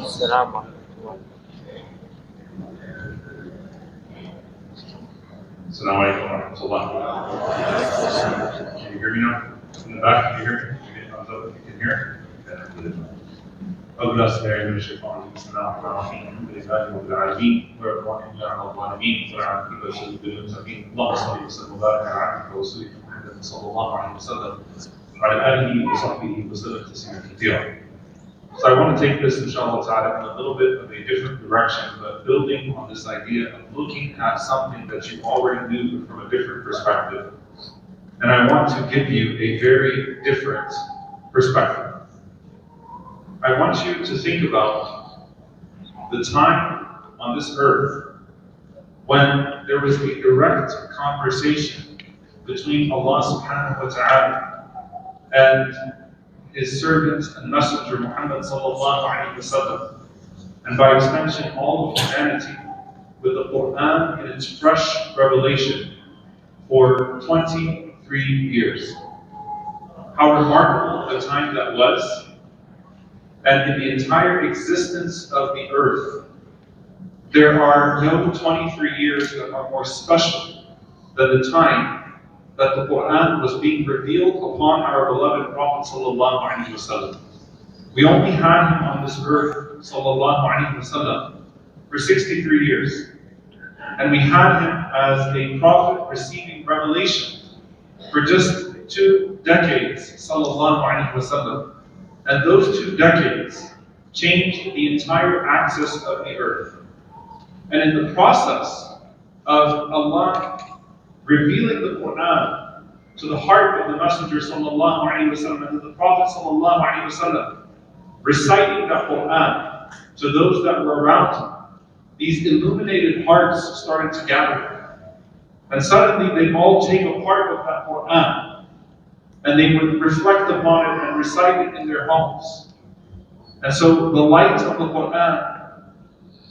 السلام عليكم. Assalamu alaikum wa rahmatullah. Can you hear me now? In the back, can you hear me? Can you get thumbs up if you can hear? أبلغ سبيل من الشيطان بسم الله الرحمن الرحيم لله رب العالمين والرحمن على الظالمين والعاقبة للمتقين اللهم صل وسلم وبارك على عبدك ورسولك محمد صلى الله عليه وسلم وعلى آله وصحبه وسلم تسليما كثيرا. So I want to take this, inshallah ta'ala, in a little bit of a different direction, but building on this idea of looking at something that you already knew from a different perspective. And I want to give you a very different perspective. I want you to think about the time on this earth when there was a direct conversation between Allah subhanahu wa ta'ala and His servant and messenger Muhammad sallallahu alayhi wa sallam, and by extension all of humanity, with the Quran in its fresh revelation for 23 years. How remarkable a time that was, and in the entire existence of the earth, there are no 23 years that are more special than the time that the Quran was being revealed upon our beloved Prophet sallallahu alaihi wasallam. We only had him on this earth sallallahu alaihi wasallam for 63 years, and we had him as a prophet receiving revelation for just 2 decades sallallahu alaihi wasallam, and those 2 decades changed the entire axis of the earth. And in the process of Allah revealing the Quran to the heart of the Messenger sallallahu alaihi wasallam and to the Prophet sallallahu alaihi wasallam, reciting that Quran to those that were around him, these illuminated hearts started to gather. And suddenly they all take a part of that Quran and they would reflect upon it and recite it in their homes. And so the light of the Quran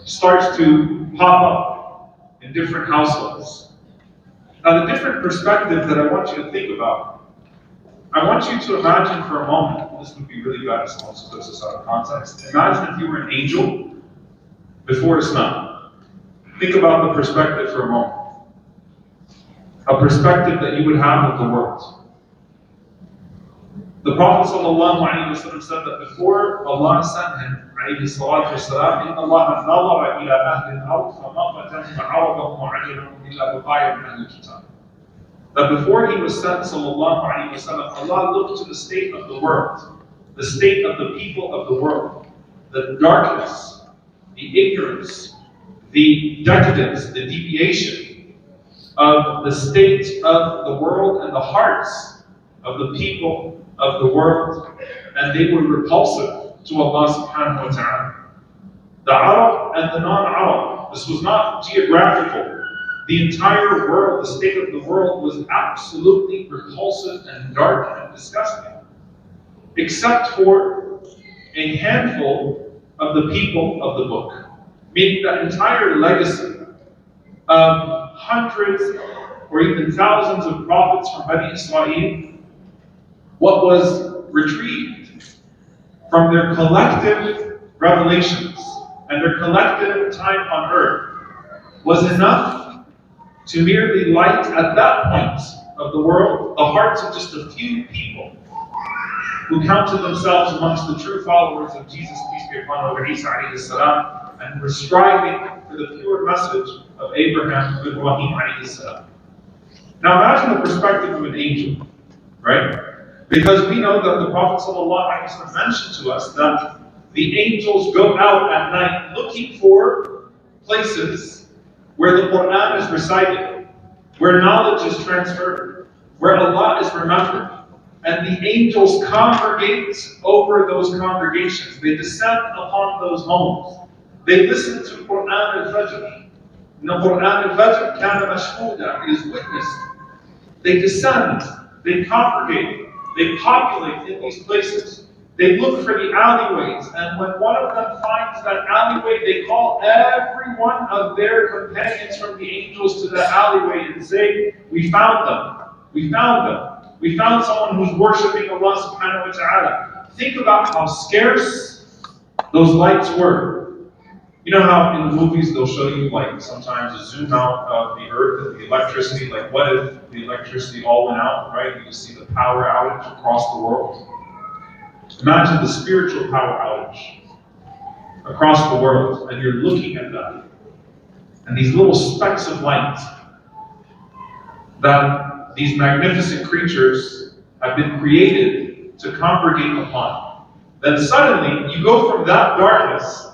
starts to pop up in different households. Now, the different perspective that I want you to think about, I want you to imagine for a moment, and this would be really bad if someone puts this out of context. Imagine if you were an angel before Islam. Think about the perspective for a moment. A perspective that you would have of the world. The Prophet ﷺ said that before Allah sent him, عليه الصلاة والسلام, إن الله نظر إلى أهل الأرض فما فتن عربهم وعجلهم إلا بقايا من أهل الكتاب. That before he was sent, sallallahu alaihi wasallam, Allah looked to the state of the world, the state of the people of the world, the darkness, the ignorance, the decadence, the deviation of the state of the world and the hearts of the people of the world, and they were repulsive to Allah subhanahu wa ta'ala. The Arab and the non-Arab, this was not geographical. The entire world, the state of the world, was absolutely repulsive and dark and disgusting, except for a handful of the people of the book. Meaning that entire legacy of hundreds or even thousands of prophets from Bani Israel, what was retrieved from their collective revelations and their collective time on earth was enough to merely light at that point of the world the hearts of just a few people who counted themselves amongst the true followers of Jesus, peace be upon him, Isa alayhi salam, and were striving for the pure message of Abraham, Ibrahim alayhi salam. Now imagine the perspective of an angel, right? Because we know that the Prophet ﷺ mentioned to us that the angels go out at night looking for places where the Quran is recited, where knowledge is transferred, where Allah is remembered. And the angels congregate over those congregations. They descend upon those homes. They listen to Quran al-Fajr. The Quran al-Fajr kana mashhuda, it is witnessed. They descend, they congregate, they populate in these places. They look for the alleyways, and when one of them finds that alleyway, they call every one of their companions from the angels to that alleyway and say, we found them, we found them. We found someone who's worshiping Allah subhanahu wa ta'ala. Think about how scarce those lights were. You know how in the movies they'll show you, like, sometimes a zoom out of the earth and the electricity, like what if the electricity all went out, right? You can see the power outage across the world. Imagine the spiritual power outage across the world, and you're looking at that. And these little specks of light that these magnificent creatures have been created to congregate upon. Then suddenly, you go from that darkness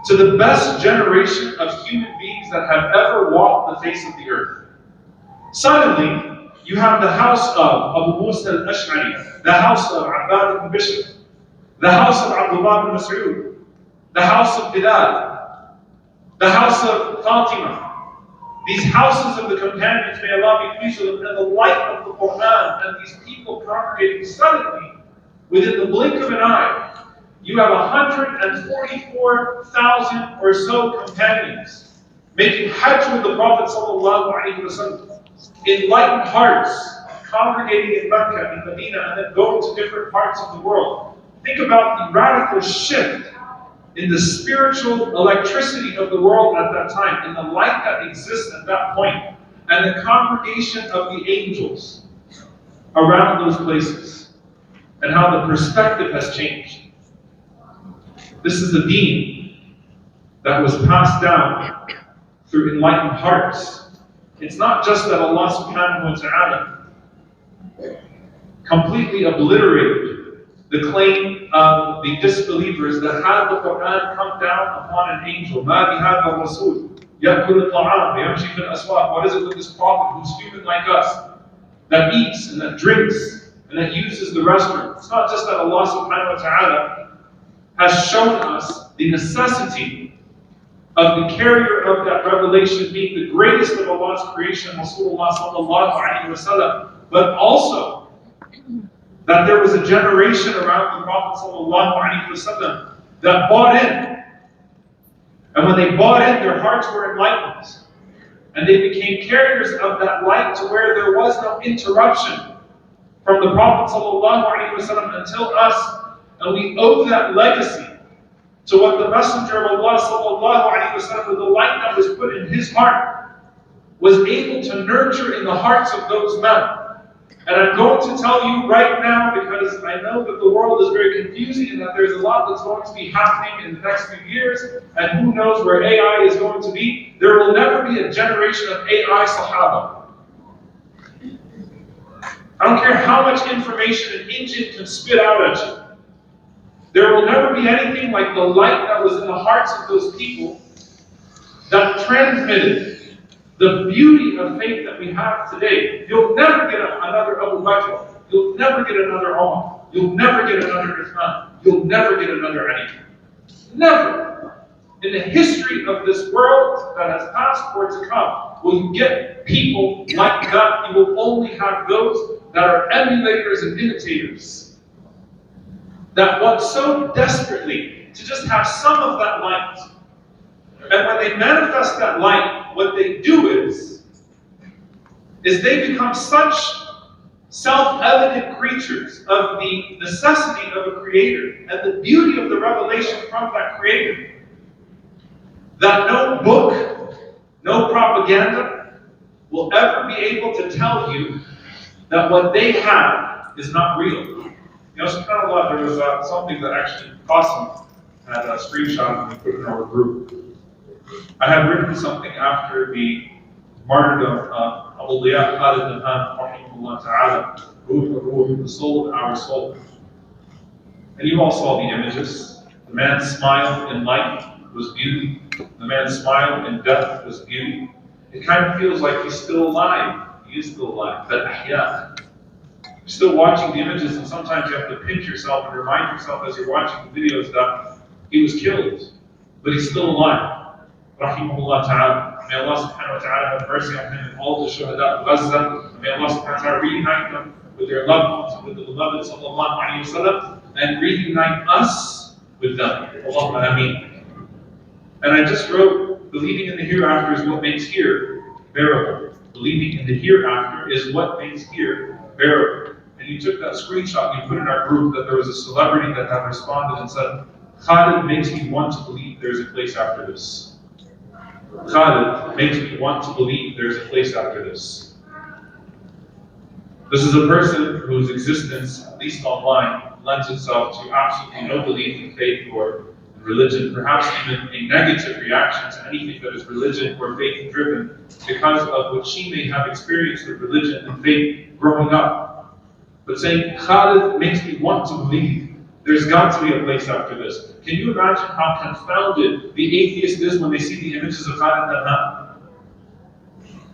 to the best generation of human beings that have ever walked the face of the earth. Suddenly, you have the house of Abu Musa al-Ash'ari, the house of Abbad ibn Bishr, the house of Abdullah ibn Mas'ud, the house of Bilal, the house of Fatima. These houses of the companions, may Allah be pleased with them, and the light of the Quran, and these people congregating suddenly, within the blink of an eye, you have 144,000 or so companions making Hajj with the Prophet sallallahu alaihi wasallam, enlightened hearts, congregating in Mecca, in Medina, and then going to different parts of the world. Think about the radical shift in the spiritual electricity of the world at that time, in the light that exists at that point, and the congregation of the angels around those places, and how the perspective has changed. This is a deen that was passed down through enlightened hearts. It's not just that Allah subhanahu wa ta'ala completely obliterated the claim of the disbelievers that had the Quran come down upon an angel. مَا بِهَذَا الرَّسُولِ يَأْكُلُ الطَّعَامِ وَيَمْشِي فِي الْأَسْوَاقِ. What is it with this prophet who's human like us, that eats and that drinks and that uses the restroom? It's not just that Allah subhanahu wa ta'ala has shown us the necessity of the carrier of that revelation being the greatest of Allah's creation, Rasulullah sallallahu alaihi wasallam, but also that there was a generation around the Prophet sallallahu alaihi wasallam that bought in. And when they bought in, their hearts were enlightened. And they became carriers of that light to where there was no interruption from the Prophet sallallahu alaihi wasallam until us. And we owe that legacy to what the Messenger of Allah sallallahu alaihi wasallam, with the light that was put in his heart, was able to nurture in the hearts of those men. And I'm going to tell you right now, because I know that the world is very confusing and that there's a lot that's going to be happening in the next few years, and who knows where AI is going to be. There will never be a generation of AI Sahaba. I don't care how much information an engine can spit out at you. There will never be anything like the light that was in the hearts of those people that transmitted the beauty of faith that we have today. You'll never get another Abu Bakr. You'll never get another Omar. You'll never get another Uthman. You'll never get another Ali. Never. In the history of this world that has passed or to come, will you get people like that? You will only have those that are emulators and imitators, that want so desperately to just have some of that light. And when they manifest that light, what they do is they become such self-evident creatures of the necessity of a creator and the beauty of the revelation from that creator, that no book, no propaganda will ever be able to tell you that what they have is not real. You know, subhanAllah, there was something that actually Qasim had a screenshot and we put in our group. I had written something after the martyrdom of Abu Liya Khalid Nahan, rahimahullah ta'ala, the soul of our soul. And you all saw the images. The man's smile in life was beauty. The man's smile in death was beauty. It kind of feels like he's still alive. He is still alive. But ahya. You're still watching the images, and sometimes you have to pinch yourself and remind yourself as you're watching the videos that he was killed, but he's still alive. Rahimahullah ta'ala. May Allah subhanahu wa ta'ala have mercy on him and all the shuhada of Gaza. May Allah subhanahu wa ta'ala reunite them with their loved ones, with the beloved sallallahu alayhi wa sallam, and reunite us with them. Allahumma ameen. And I just wrote, believing in the hereafter is what makes here bearable. Believing in the hereafter is what makes here bearable. And you took that screenshot and you put in our group that there was a celebrity that had responded and said, Khalid makes me want to believe there's a place after this. Khalid makes me want to believe there's a place after this. This is a person whose existence, at least online, lends itself to absolutely no belief in faith or religion, perhaps even a negative reaction to anything that is religion or faith-driven because of what she may have experienced with religion and faith growing up. But saying, Khalid makes me want to believe there's got to be a place after this. Can you imagine how confounded the atheist is when they see the images of Khalid Nabhan?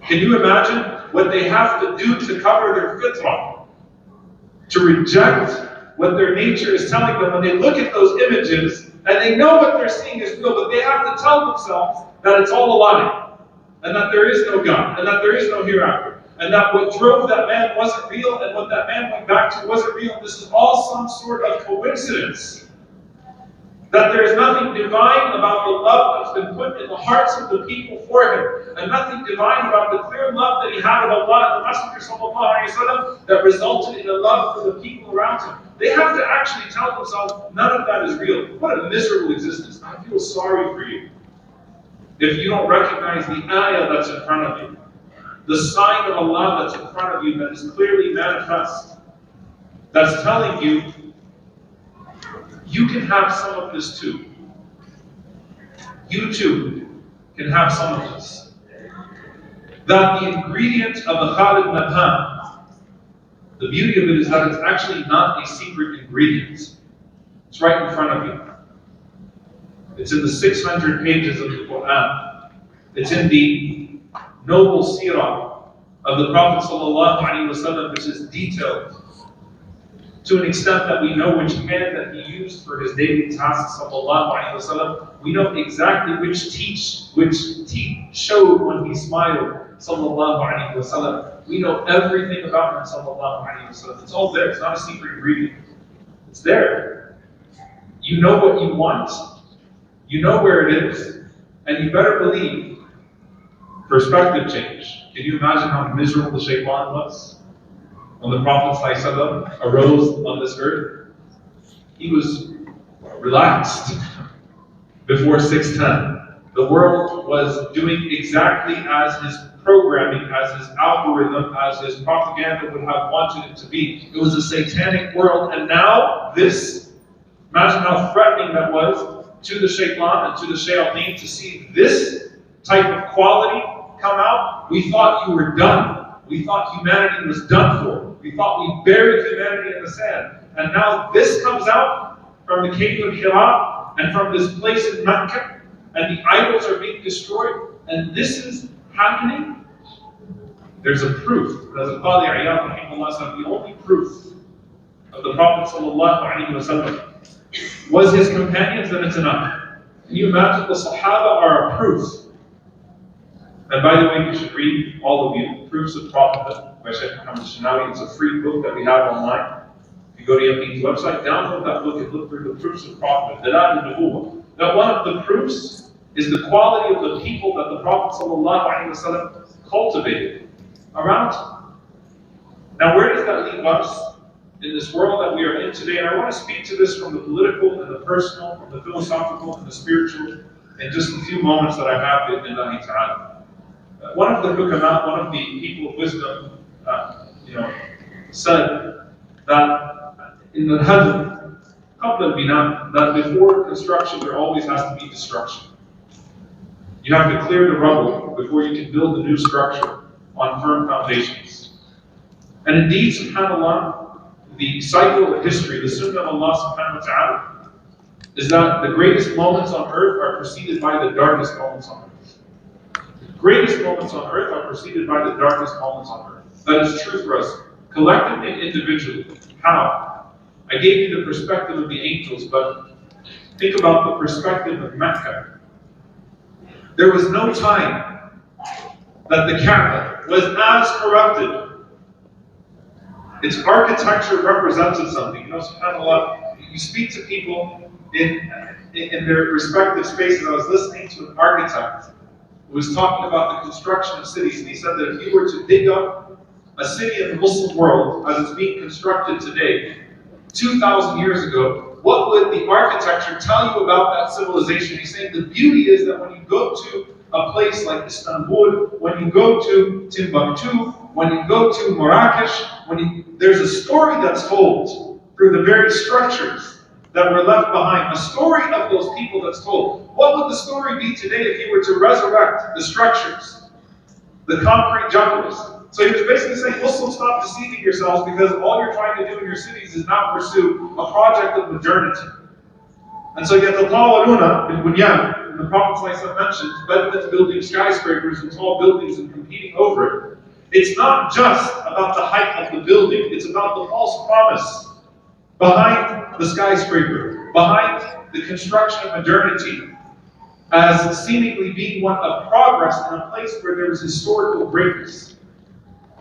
Can you imagine what they have to do to cover their fitrah, to reject what their nature is telling them when they look at those images and they know what they're seeing is real, but they have to tell themselves that it's all a lie, and that there is no God, and that there is no hereafter, and that what drove that man wasn't real, and what that man went back to wasn't real. This is all some sort of coincidence. That there is nothing divine about the love that's been put in the hearts of the people for him, and nothing divine about the clear love that he had of Allah and the Messenger ﷺ that resulted in a love for the people around him. They have to actually tell themselves, none of that is real. What a miserable existence. I feel sorry for you if you don't recognize the ayah that's in front of you, the sign of Allah that's in front of you that is clearly manifest, that's telling you, you can have some of this too. You too can have some of this. That the ingredient of the Khalid Nabhan, the beauty of it is that it's actually not a secret ingredient. It's right in front of you. It's in the 600 pages of the Quran. It's in the noble seerah of the Prophet ﷺ, which is detailed to an extent that we know which hand that he used for his daily tasks, ﷺ. We know exactly which teeth showed when he smiled, ﷺ. We know everything about him, ﷺ. It's all there. It's not a secret ingredient. It's there. You know what you want. You know where it is. And you better believe perspective change. Can you imagine how miserable the shaitan was when the Prophet ﷺ arose on this earth? He was relaxed before 610. The world was doing exactly as his programming, as his algorithm, as his propaganda would have wanted it to be. It was a satanic world, and now this, imagine how threatening that was to the shaitan and to the shayateen to see this type of quality come out. We thought you were done. We thought humanity was done for. We thought we buried humanity in the sand. And now this comes out from the cave of Hira and from this place in Mecca, and the idols are being destroyed, and this is happening. There's a proof. As Al-Qadi Iyad rahimahullah said, the only proof of the Prophet ﷺ was his companions, then it's enough. Can you imagine the Sahaba are a proof? And by the way, you should read, all of you, Proofs of Prophethood by Shaykh Muhammad Shinawi. It's a free book that we have online. If you go to Yaqeen's website, download that book and look through the Proofs of Prophethood. Now, one of the proofs is the quality of the people that the Prophet ﷺ cultivated around him. Now, where does that leave us in this world that we are in today? And I want to speak to this from the political and the personal, from the philosophical and the spiritual, in just a few moments that I have in Allahi Ta'ala. One of the hukama, one of the people of wisdom, said that in the hadith, qabla al-bina, that before construction there always has to be destruction. You have to clear the rubble before you can build a new structure on firm foundations. And indeed, subhanAllah, the cycle of history, the sunnah of Allah subhanahu wa ta'ala, is that the greatest moments on earth are preceded by the darkest moments on earth. Greatest moments on earth are preceded by the darkest moments on earth. That is true for us, collectively and individually. How? I gave you the perspective of the angels, but think about the perspective of Mecca. There was no time that the Kaaba was as corrupted. Its architecture represented something. You know, subhanAllah, you speak to people in their respective spaces. I was listening to an architect who was talking about the construction of cities, and he said that if you were to dig up a city in the Muslim world as it's being constructed today, 2,000 years ago, what would the architecture tell you about that civilization? He's saying the beauty is that when you go to a place like Istanbul, when you go to Timbuktu, when you go to Marrakesh, there's a story that's told through the very structures that were left behind, a story of those people that's told. What would the story be today if you were to resurrect the structures, the concrete jungles? So he was basically saying, Muslims, stop deceiving yourselves, because all you're trying to do in your cities is not pursue a project of modernity. And so يَتَطَاوَلُونَ بِالْبُنْيَانِ, and the Prophet ﷺ mentioned, Bedouins building skyscrapers and tall buildings and competing over it. It's not just about the height of the building, it's about the false promise behind the skyscraper, behind the construction of modernity, as seemingly being one of progress in a place where there is historical greatness.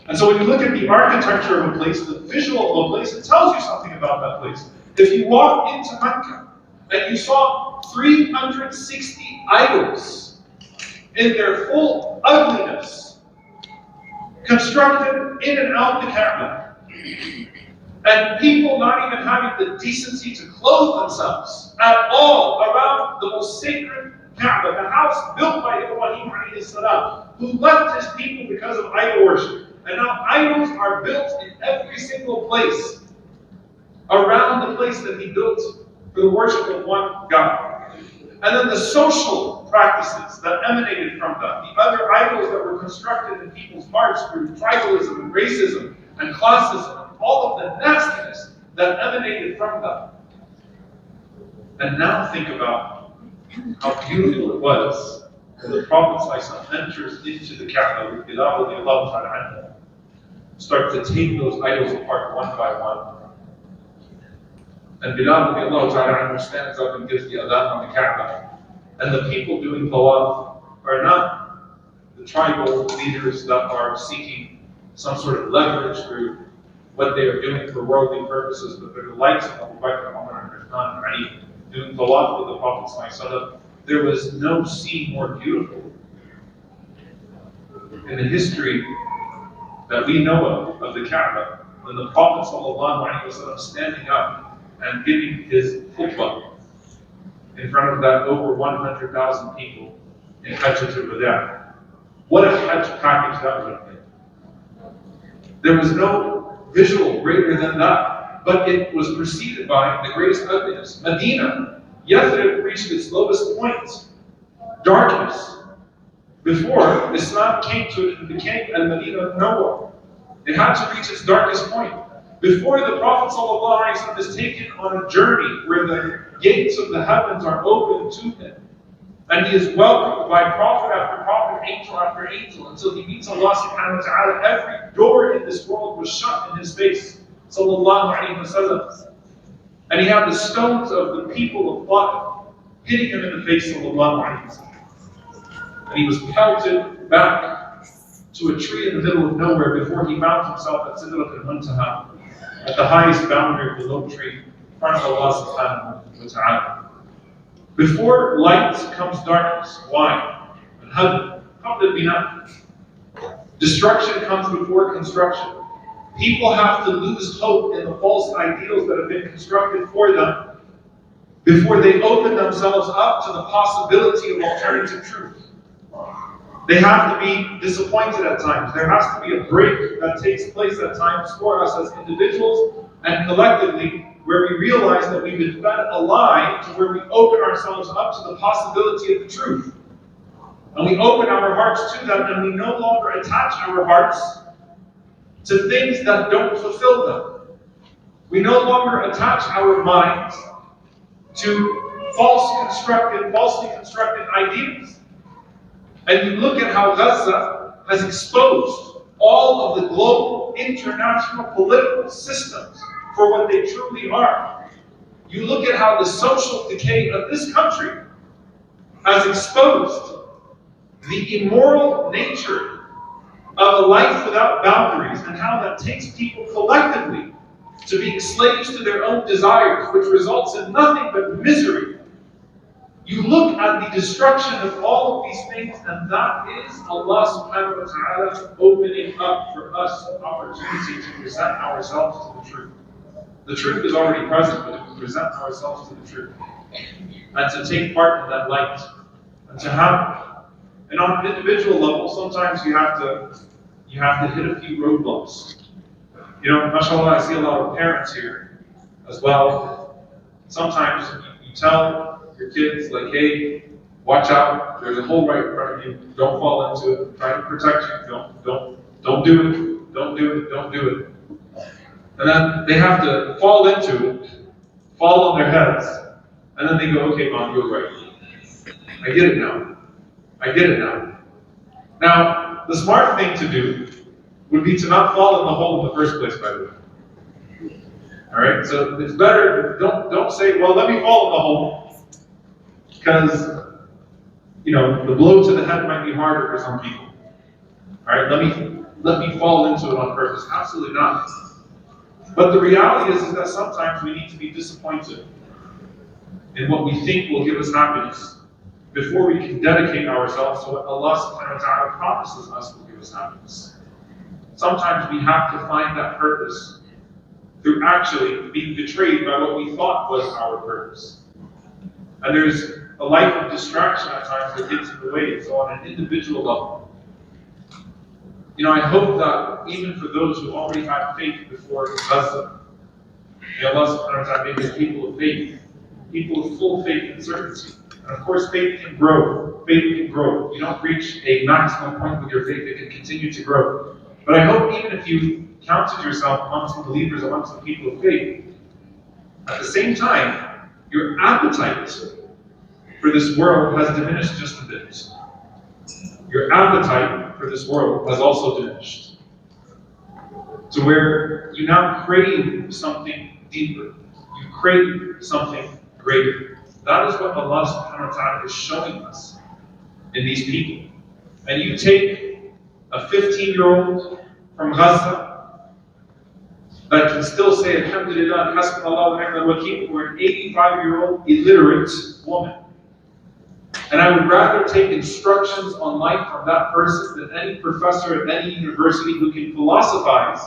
And so when you look at the architecture of a place, the visual of a place, it tells you something about that place. If you walk into Mecca and you saw 360 idols in their full ugliness, constructed in and out the Kaaba, and people not even having the decency to clothe themselves at all around the most sacred Kaaba, the house built by Ibrahim alayhi salam, who left his people because of idol worship. And now idols are built in every single place around the place that he built for the worship of one God. And then the social practices that emanated from that, the other idols that were constructed in people's hearts through tribalism and racism and classism, all of the nastiness that emanated from that. And now think about how beautiful it was when the Prophet ﷺ enters into the Kaaba with Bilal radiallahu ta'ala anhu, start to take those idols apart one by one. And Bilal radiallahu ta'ala anhu stands up and gives the adhan on the Kaaba. And the people doing tawaf are not the tribal leaders that are seeking some sort of leverage through what they are doing for worldly purposes, but they're the likes of Abu Bakr, Omar, and Uthman, and Ali, doing tawaf with the Prophet ﷺ. There was no scene more beautiful in the history that we know of the Kaaba than the Prophet ﷺ standing up and giving his khutbah in front of that over 100,000 people in Hajjatul Wada. What a Hajj package that would have been. There was no visual greater than that, but it was preceded by the greatest ugliness. Medina, Yathrib reached its lowest point, darkness. Before Islam came to it and became al-Madinah al-Nawwah, it had to reach its darkest point. Before the Prophet ﷺ is taken on a journey where the gates of the heavens are open to him, and he is welcomed by prophet after prophet, angel after angel, until he meets Allah subhanahu wa ta'ala. Every door in this world was shut in his face, sallallahu alayhi wa sallam. And he had the stones of the people of Ta'if hitting him in the face, sallallahu alayhi wa sallam. And he was pelted back to a tree in the middle of nowhere before he found himself at Sidrat al-Muntaha, at the highest boundary of the low tree, in front of Allah subhanahu wa ta'ala. Before light comes darkness. Why? And how did we not? Destruction comes before construction. People have to lose hope in the false ideals that have been constructed for them before they open themselves up to the possibility of alternative truth. They have to be disappointed at times. There has to be a break that takes place at times for us as individuals and collectively, where we realize that we've been fed a lie, to where we open ourselves up to the possibility of the truth. And we open our hearts to that, and we no longer attach our hearts to things that don't fulfill them. We no longer attach our minds to falsely constructed ideas. And you look at how Gaza has exposed all of the global, international, political systems for what they truly are. You look at how the social decay of this country has exposed the immoral nature of a life without boundaries, and how that takes people collectively to being slaves to their own desires, which results in nothing but misery. You look at the destruction of all of these things, and that is Allah subhanahu wa ta'ala opening up for us an opportunity to present ourselves to the truth. The truth is already present, but present ourselves to the truth, and to take part in that light, and to have. And on an individual level, sometimes you have to hit a few roadblocks. You know, mashallah, I see a lot of parents here as well. Sometimes you tell your kids, like, hey, watch out, there's a hole right in front of you, don't fall into it, I'm trying to protect you, don't do it, don't do it. And then they have to fall into it, fall on their heads, and then they go, okay, Mom, you're right. I get it now. Now, the smart thing to do would be to not fall in the hole in the first place, by the way. Alright, so it's better, don't say, well, let me fall in the hole, because, you know, the blow to the head might be harder for some people. Alright, let me fall into it on purpose. Absolutely not. But the reality is that sometimes we need to be disappointed in what we think will give us happiness before we can dedicate ourselves to what Allah subhanahu wa ta'ala promises us will give us happiness. Sometimes we have to find that purpose through actually being betrayed by what we thought was our purpose. And there's a life of distraction at times that gets in the way. So on an individual level, you know, I hope that even for those who already had faith before Gaza, may Allah subhanahu wa ta'ala make us people of faith, people of full faith and certainty. And of course, faith can grow. You don't reach a maximum point with your faith, it can continue to grow. But I hope even if you counted yourself amongst the believers, amongst the people of faith, at the same time, your appetite for this world has diminished just a bit. Your appetite for this world has also diminished. To where you now crave something deeper. You crave something greater. That is what Allah subhanahu wa ta'ala is showing us in these people. And you take a 15-year-old from Gaza that can still say, Alhamdulillah, Hasbunallah wa ni'mal wakeel, or an 85-year-old illiterate woman. And I would rather take instructions on life from that person than any professor at any university who can philosophize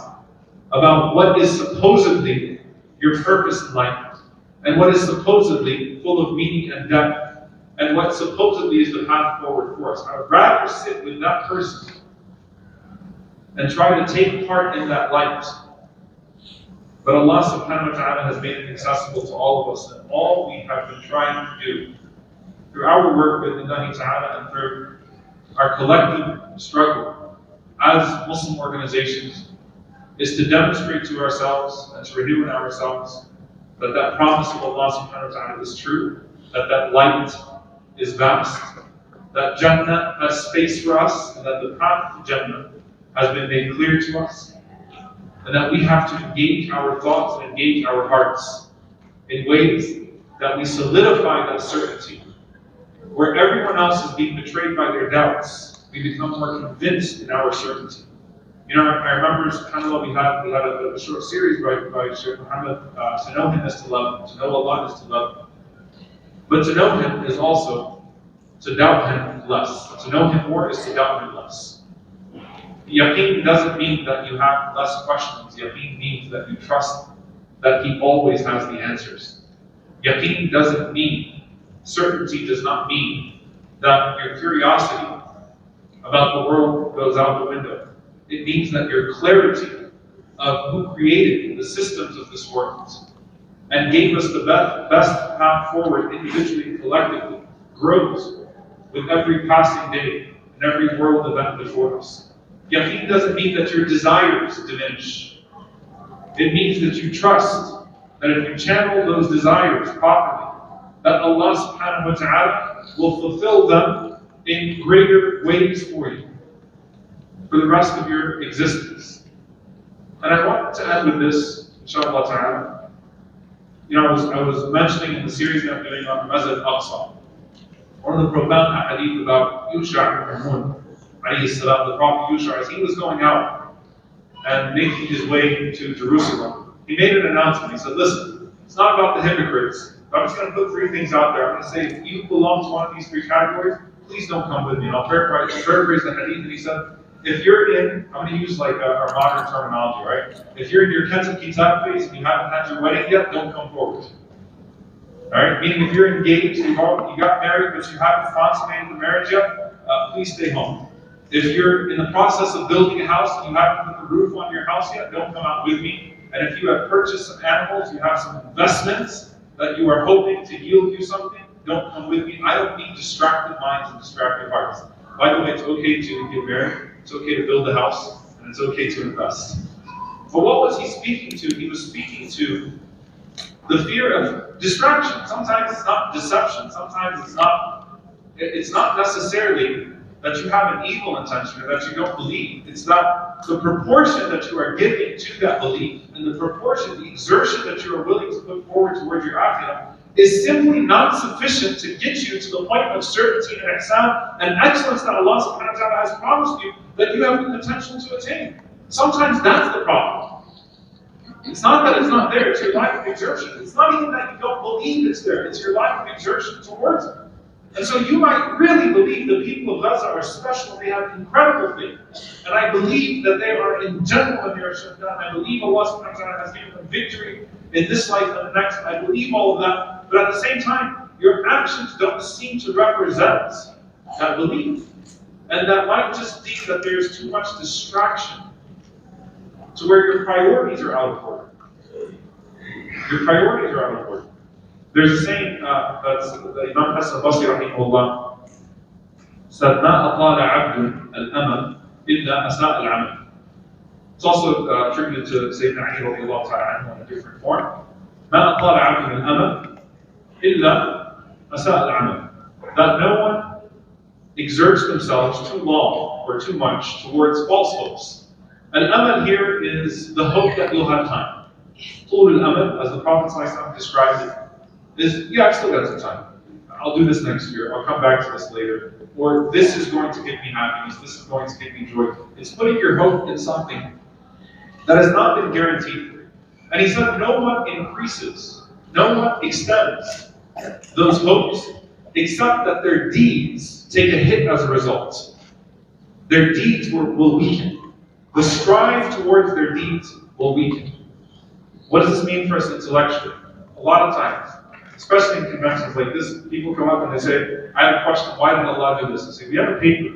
about what is supposedly your purpose in life, and what is supposedly full of meaning and depth, and what supposedly is the path forward for us. I would rather sit with that person and try to take part in that light. But Allah subhanahu wa ta'ala has made it accessible to all of us, and all we have been trying to do through our work with Allah ta'ala and through our collective struggle as Muslim organizations is to demonstrate to ourselves and to renew in ourselves that that promise of Allah subhanahu wa ta'ala is true, that light is vast, that Jannah has space for us, and that the path to Jannah has been made clear to us, and that we have to engage our thoughts and engage our hearts in ways that we solidify that certainty. Where everyone else is being betrayed by their doubts, we become more convinced in our certainty. You know, I remember, subhanAllah, we had a short series by Shaykh Muhammad, to know him is to love him, to know Allah is to love him. But to know him is also to doubt him less. To know him more is to doubt him less. Yaqeen doesn't mean that you have less questions. Yaqeen means that you trust that He always has the answers. Yaqeen doesn't mean, certainty does not mean that your curiosity about the world goes out the window. It means that your clarity of who created the systems of this world and gave us the best path forward individually and collectively grows with every passing day and every world event before us. Yaqeen doesn't mean that your desires diminish. It means that you trust that if you channel those desires properly, that Allah subhanahu wa ta'ala will fulfill them in greater ways for you for the rest of your existence. And I want to end with this, inshallah ta'ala. You know, I was mentioning in the series that I'm doing on Masjid al-Aqsa, one of the profound hadith about Yusha ibn Nun, alayhi salam, the Prophet Yusha, as he was going out and making his way to Jerusalem, he made an announcement. He said, listen, it's not about the hypocrites. I'm just going to put three things out there. I'm going to say, if you belong to one of these three categories, please don't come with me. And I'll paraphrase the hadith, and he said, if you're in, I'm going to use like our modern terminology, right? If you're in your Kentucky type phase and you haven't had your wedding yet, don't come forward. Alright? Meaning if you're engaged, you got married, but you haven't consummated the marriage yet, please stay home. If you're in the process of building a house and you haven't put the roof on your house yet, don't come out with me. And if you have purchased some animals, you have some investments that you are hoping to yield you something, don't come with me. I don't need distracted minds and distracted hearts. By the way, it's okay to get married, it's okay to build a house, and it's okay to invest. But what was he speaking to? He was speaking to the fear of distraction. Sometimes it's not deception. Sometimes it's not necessarily that you have an evil intention or that you don't believe. It's that the proportion that you are giving to that belief and the proportion, the exertion that you are willing to put forward towards your akhirah is simply not sufficient to get you to the point of certainty and ihsan and excellence that Allah subhanahu wa ta'ala has promised you that you have the potential to attain. Sometimes that's the problem. It's not that it's not there, it's your life of exertion. It's not even that you don't believe it's there, it's your life of exertion towards it. And so you might really believe the people of Gaza are special, they have incredible faith. And I believe that they are in general in their shaitan. I believe Allah subhanahu wa ta'ala has given them victory in this life and the next. I believe all of that. But at the same time, your actions don't seem to represent that belief. And that might just be that there's too much distraction to where your priorities are out of order. Your priorities are out of order. There's a saying that's the Imam Hassan al-Basri rahimahullah said, مَا أَطَالَ عَبْدٌ الْأَمَلِ إِلَّا أَسَاءَ الْعَمَلِ. It's also attributed to Sayyidina Ali radiallahu ta'ala in a different form. مَا أَطَالَ عَبْدٌ الْأَمَلِ إِلَّا أَسَاءَ الْعَمَلِ. That no one exerts themselves too long or too much towards false hopes. Al-amal here is the hope that you'll have time. طول الأمل, as the Prophet ﷺ described it, is, yeah, I've still got some time. I'll do this next year. I'll come back to this later. Or this is going to give me happiness. This is going to give me joy. It's putting your hope in something that has not been guaranteed. And he said no one increases, no one extends those hopes except that their deeds take a hit as a result. Their deeds will weaken. The strive towards their deeds will weaken. What does this mean for us intellectually? A lot of times, especially in conventions like this, people come up and they say, I have a question, why did Allah do this? I say, we have a paper,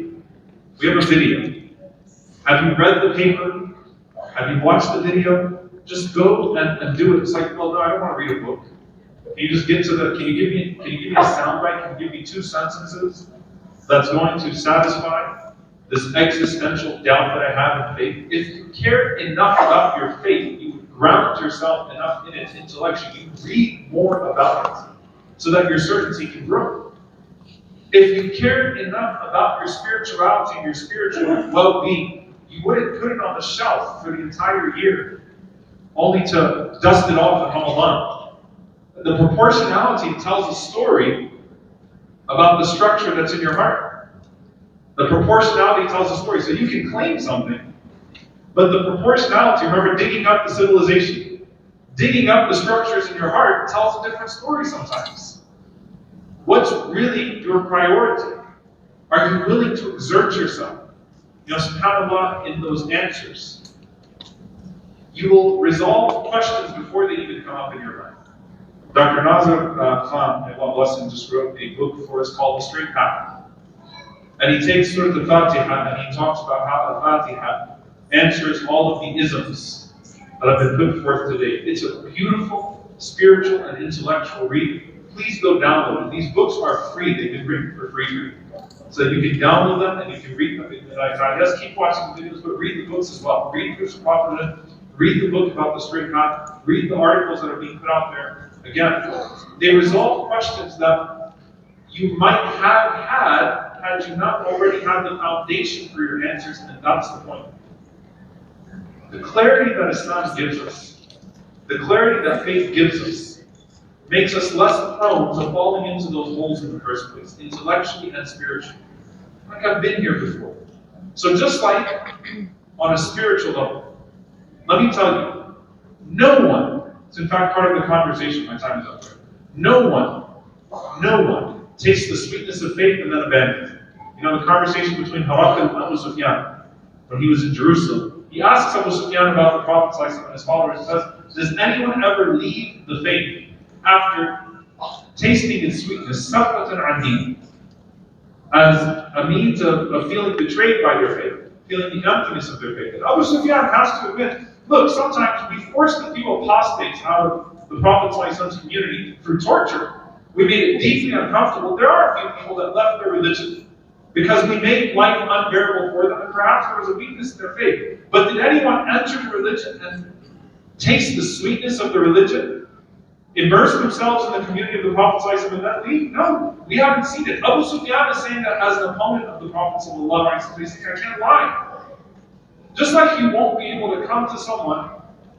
we have a video. Have you read the paper? Have you watched the video? Just go and do it. It's like, well, no, I don't want to read a book. Can you just get to the, can you give me a soundbite? Can you give me 2 sentences that's going to satisfy this existential doubt that I have in faith? If you care enough about your faith, you would ground yourself enough in it intellectually. You read more about it so that your certainty can grow. If you cared enough about your spirituality and your spiritual well-being, you wouldn't put it on the shelf for the entire year, only to dust it off in Ramadan. The proportionality tells a story about the structure that's in your heart. The proportionality tells a story. So you can claim something, but the proportionality, remember digging up the civilization, digging up the structures in your heart tells a different story sometimes. What's really your priority? Are you willing to exert yourself? You know, subhanAllah, in those answers, you will resolve questions before they even come up in your mind. Dr. Nazir Khan, may Allah bless him, just wrote a book for us called The Straight Path. And he takes Surah Al-Fatiha and he talks about how Al-Fatiha answers all of the isms that have been put forth today. It's a beautiful, spiritual, and intellectual read. Please go download it. These books are free. They've been written for free. So you can download them and you can read them. Yes, keep watching the videos, but read the books as well. Read the Prophet, read the book about the straight path, read the articles that are being put out there. Again, they resolve questions that you might have had you not already had the foundation for your answers, and that's the point. The clarity that Islam gives us, the clarity that faith gives us, makes us less prone to falling into those holes in the first place, intellectually and spiritually. Like I've been here before. So just like on a spiritual level, let me tell you, no one, it's in fact part of the conversation, my time is up there, no one tastes the sweetness of faith and then abandons it. You know, the conversation between Herakl and Abu Sufyan, when he was in Jerusalem, he asks Abu Sufyan about the Prophet and his followers. He says, does anyone ever leave the faith after tasting its sweetness, sabatan adi, as a means of feeling betrayed by their faith, feeling the emptiness of their faith. And Abu Sufyan has to admit, look, sometimes we forced a few apostates out of the Prophet's community through torture. We made it deeply uncomfortable. There are a few people that left their religion because we made life unbearable for them, and perhaps there was a weakness in their faith. But did anyone enter the religion and taste the sweetness of the religion? Immerse themselves in the community of the Prophet and then leave? No, we haven't seen it. Abu Sufyan is saying that as an opponent of the Prophet. He's saying, I can't lie. Just like you won't be able to come to someone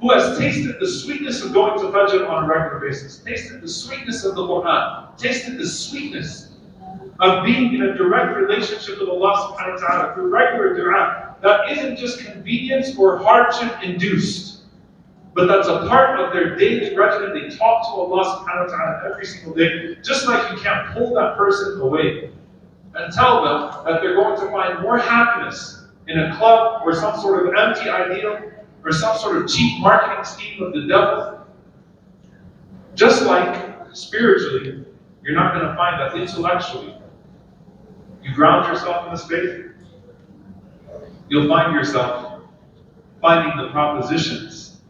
who has tasted the sweetness of going to Fajr on a regular basis, tasted the sweetness of the Quran, tasted the sweetness of being in a direct relationship with Allah subhanahu wa ta'ala through regular dua, that isn't just convenience or hardship induced, but that's a part of their daily regimen. They talk to Allah subhanahu wa ta'ala every single day, just like you can't pull that person away and tell them that they're going to find more happiness in a club or some sort of empty ideal or some sort of cheap marketing scheme of the devil. Just like spiritually, you're not going to find that intellectually. You ground yourself in this faith, you'll find yourself finding the propositions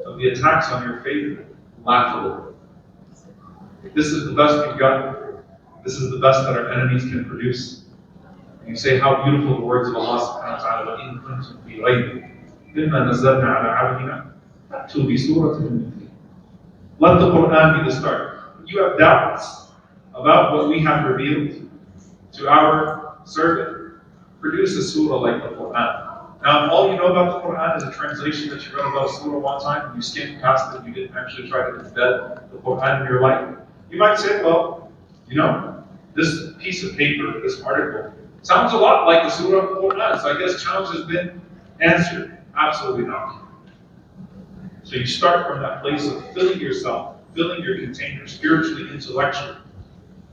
of the attacks on your faith laughable. This is the best we've got. This is the best that our enemies can produce. And you say how beautiful the words of Allah subhanahu wa ta'ala, وَإِن كُنْتُمْ فِي رَيْبٍ مِمَّا نَزَّلْنَا عَلَىٰ عَبْدِنَا فَأْتُوا بِسُورَةٍ مِّن مِّثْلِهِ. Let the Quran be the start. You have doubts about what we have revealed to our servant, produce a surah like the Quran. Now, if all you know about the Quran is a translation that you read about a surah one time, and you skimmed past it, you didn't actually try to embed the Quran in your life, you might say, well, this piece of paper, this article, sounds a lot like the surah of the Quran, so I guess challenge has been answered. Absolutely not. So you start from that place of filling yourself, filling your container spiritually, intellectually,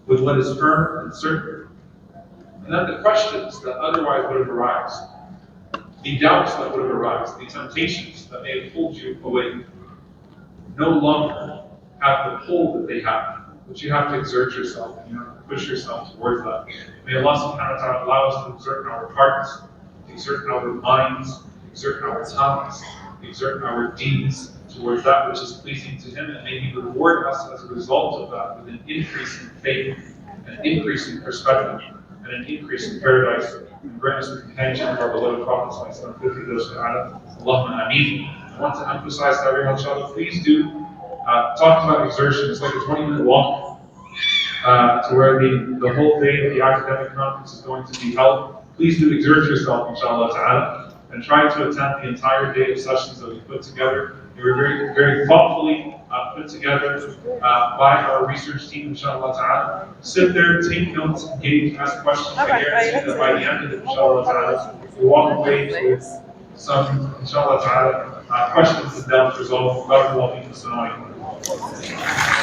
with what is firm and certain. And then the questions that otherwise would have arisen, the doubts that would have arisen, the temptations that may have pulled you away, no longer have the pull that they have. But you have to exert yourself, and you have to push yourself towards that. May Allah subhanahu wa ta'ala allow us to exert in our hearts, to exert in our minds, to exert in our tongues, to exert in our deeds towards that which is pleasing to Him, and may He reward us as a result of that with an increase in faith, an increase in perspective, and an increase in paradise, and grant us the companionship of our beloved Prophet Allahumma ameen. I want to emphasize that very much, please do talk about exertion. It's like a 20-minute walk to where the whole day of the academic conference is going to be held. Please do exert yourself, inshallah ta'ala, and try to attend the entire day of sessions that we put together. They were very, very thoughtfully put together by our research team, inshallah ta'ala. Sit there, take notes, engage, ask questions. I guarantee that by the end of it, inshallah ta'ala, you'll walk away with some, inshallah ta'ala, questions and doubts resolved. Barakallahu feekum. Assalamu alaikum.